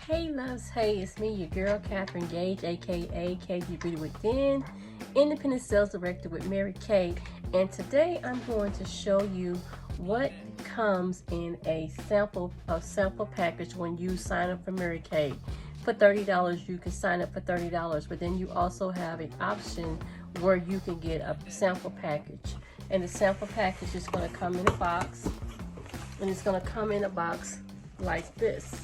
Hey loves, hey, it's me, your girl Catherine Gage, aka KG Beauty Within, Independent Sales Director with Mary Kay. And today I'm going to show you what comes in a sample package when you sign up for Mary Kay. For $30, you can sign up for $30, but then you also have an option where you can get a sample package. And the sample package is going to come in a box, and it's going to come in a box like this.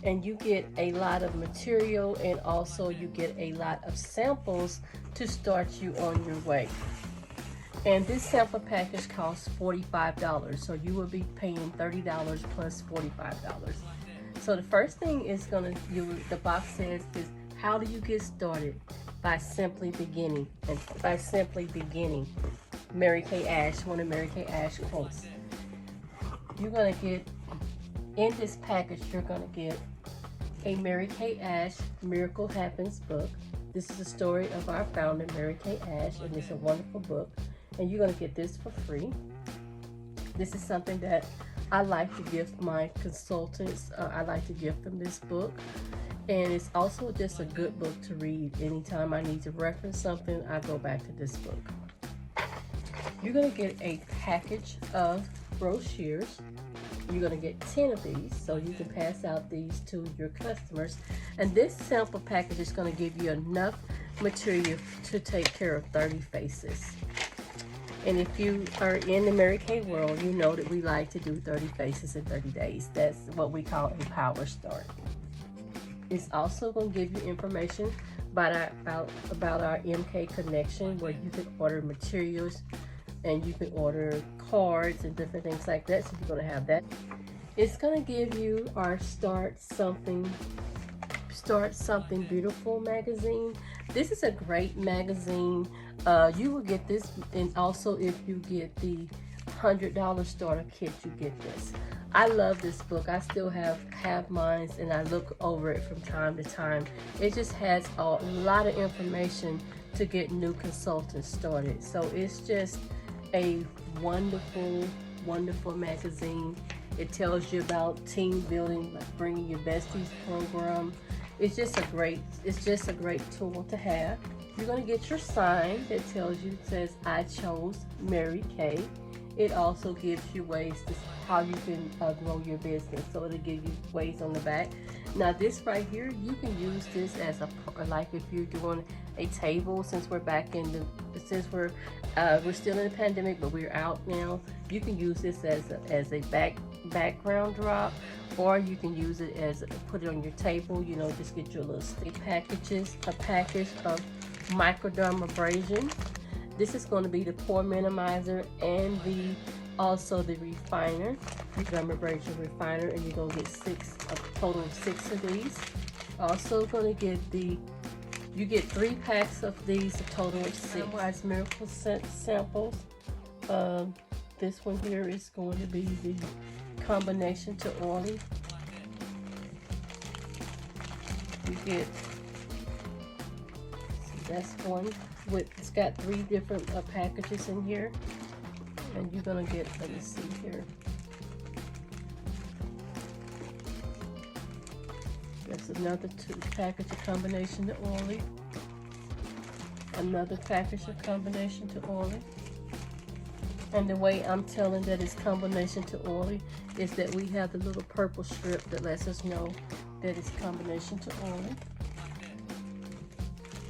And you get a lot of material, and also you get a lot of samples to start you on your way. And this sample package costs $45, so you will be paying $30 plus $45. So the first thing is the box says is, how do you get started? By simply beginning. And by simply beginning, Mary Kay Ash, one of Mary Kay Ash quotes. You're gonna get, in this package, you're gonna get a Mary Kay Ash Miracle Happens book. This is the story of our founder, Mary Kay Ash, and it's a wonderful book. And you're gonna get this for free. This is something that I like to give my consultants. I like to give them this book. And it's also just a good book to read. Anytime I need to reference something, I go back to this book. You're gonna get a package of brochures. You're going to get 10 of these, so you can pass out these to your customers. And this sample package is going to give you enough material to take care of 30 faces. And if you are in the Mary Kay world, you know that we like to do 30 faces in 30 days. That's what we call a power start. It's also going to give you information about our MK connection, where you can order materials and you can order cards and different things like that, so you're going to have that. It's going to give you our Start Something Beautiful magazine. This is a great magazine. You will get this, and also if you get the $100 starter kit, you get this. I love this book. I still have mine, and I look over it from time to time. It just has a lot of information to get new consultants started. So it's just a wonderful magazine. It tells you about team building, like bringing your besties program. It's just a great tool to have. You're going to get your sign that says I chose Mary Kay. It also gives you ways to how you can grow your business. So it'll give you ways on the back. Now this right here, you can use this as like if you're doing a table, since we're still in the pandemic, but we're out now. You can use this as a background drop, or you can use it as put it on your table. You know, just get your little packages. A package of microdermabrasion. This is going to be the pore minimizer and also the refiner, dermabrasion refiner, and you're going to get a total of 6 of these. Also going to get you get 3 packs of these, a total of 6 Timewise Miracles samples. This one here is going to be the combination to oily. You get, that's one it's got 3 different packages in here, and you're gonna get, let me see here. There's another 2 package of combination to oily. Another package of combination to oily. And the way I'm telling that it's combination to oily is that we have the little purple strip that lets us know that it's combination to oily.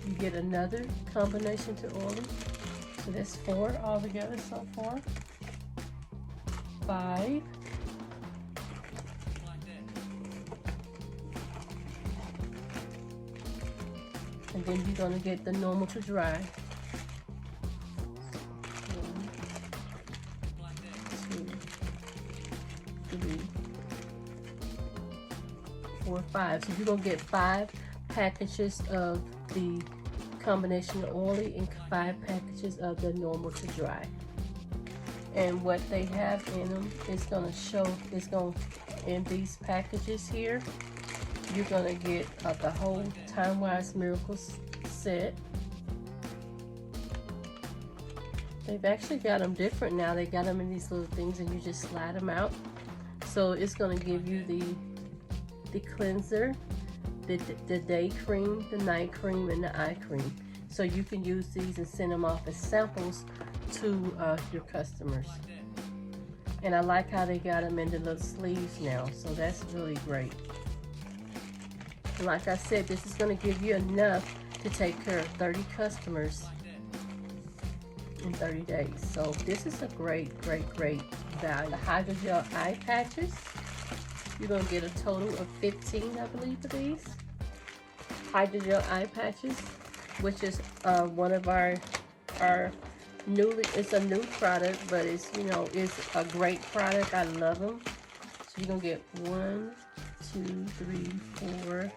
You get another combination to oily. So that's 4 altogether so far. 5. And then you're going to get the normal to dry. 1, 2, 3, 4, 5. So you're going to get 5 packages of the combination of oily and 5 packages of the normal to dry. And what they have in them is going to show, in these packages here, you're going to get the whole Timewise Miracles set. They've actually got them different now. They got them in these little things, and you just slide them out. So it's going to give you the cleanser, the day cream, the night cream, and the eye cream. So you can use these and send them off as samples to your customers. And I like how they got them in the little sleeves now, so that's really great. And like I said, this is going to give you enough to take care of 30 customers in 30 days. So this is a great value. The Hydrogel Eye Patches, you're going to get a total of 15, I believe, of these. Hydrogel Eye Patches, which is one of our newly, it's a new product, but it's, you know, it's a great product. I love them. So you're gonna get 1, 2, 3, 4,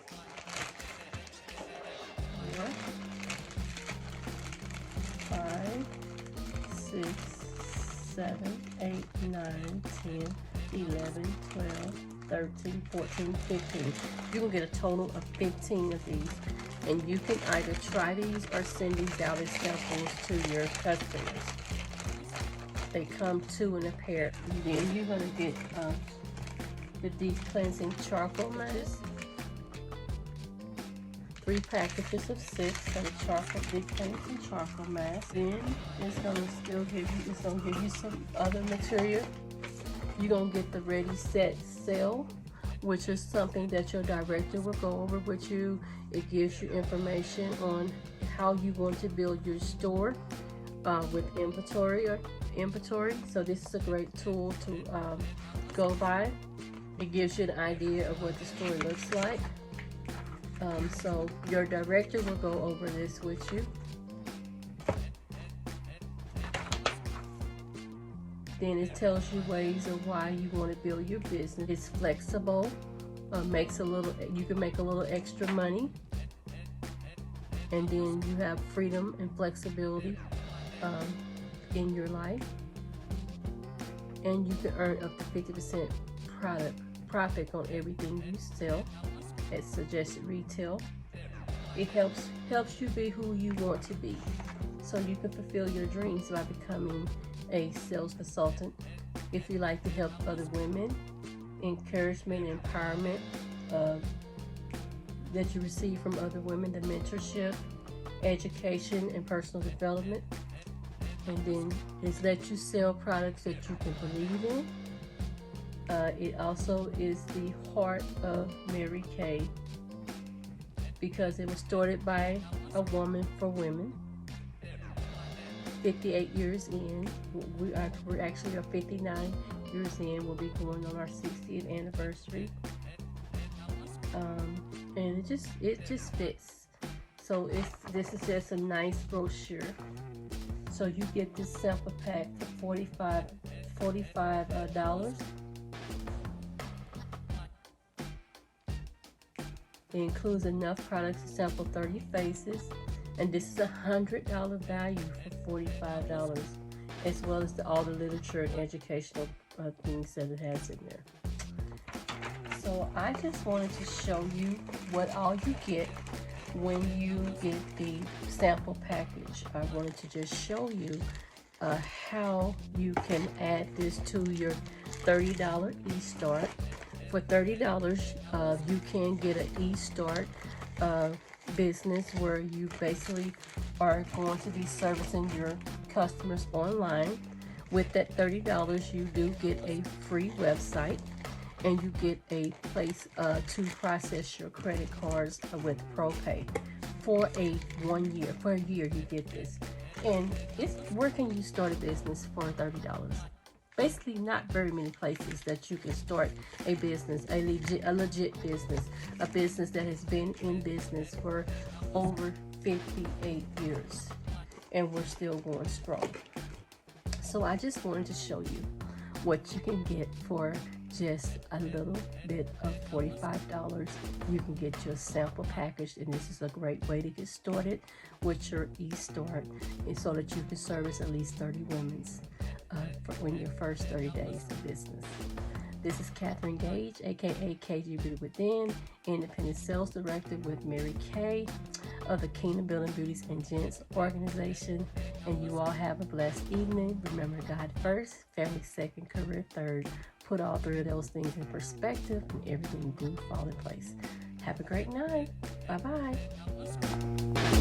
5, 6, 7, 8, 9, 10, 11, 12, 13, 14, 15. You're gonna get a total of 15 of these. And you can either try these or send these out as samples to your customers. They come 2 in a pair. And then you're gonna get the deep cleansing charcoal mask. 3 packages of 6 of the charcoal deep cleansing charcoal mask. Then it's gonna still give you, some other material. You're gonna get the Ready Set Sell, which is something that your director will go over with you. It gives you information on how you want to build your store with inventory. So this is a great tool to go by. It gives you an idea of what the store looks like. So your director will go over this with you. Then it tells you ways of why you want to build your business. It's flexible, you can make a little extra money, and then you have freedom and flexibility in your life, and you can earn up to 50% profit on everything you sell at suggested retail. It helps you be who you want to be, so you can fulfill your dreams by becoming a sales consultant. If you like to help other women, encouragement, empowerment that you receive from other women, the mentorship, education, and personal development. And then it's let you sell products that you can believe in. It also is the heart of Mary Kay, because it was started by a woman for women. 58 years in, we're actually 59 years in. We'll be going on our 60th anniversary, and it just fits. So this is just a nice brochure. So you get this sample pack for $45. It includes enough products to sample 30 faces. And this is $100 value for $45, as well as all the literature and educational things that it has in there. So I just wanted to show you what all you get when you get the sample package. I wanted to just show you how you can add this to your $30 eStart. For $30, you can get an eStart business where you basically are going to be servicing your customers online. With that $30, you do get a free website, and you get a place to process your credit cards with ProPay for a year. You get this, and where can you start a business for $30? Basically, not very many places that you can start a business, a legit business, a business that has been in business for over 58 years, and we're still going strong. So I just wanted to show you what you can get for just a little bit of $45. You can get your sample package, and this is a great way to get started with your eStart, and so that you can service at least 30 women's in your first 30 days of business. This is Catherine Gage, aka KG Beauty Within, Independent Sales Director with Mary Kay of the Kingdom Building Beauties and Gents organization. And you all have a blessed evening. Remember, God first, family second, career third. put all three of those things in perspective, and everything will fall in place. Have a great night. Bye-bye.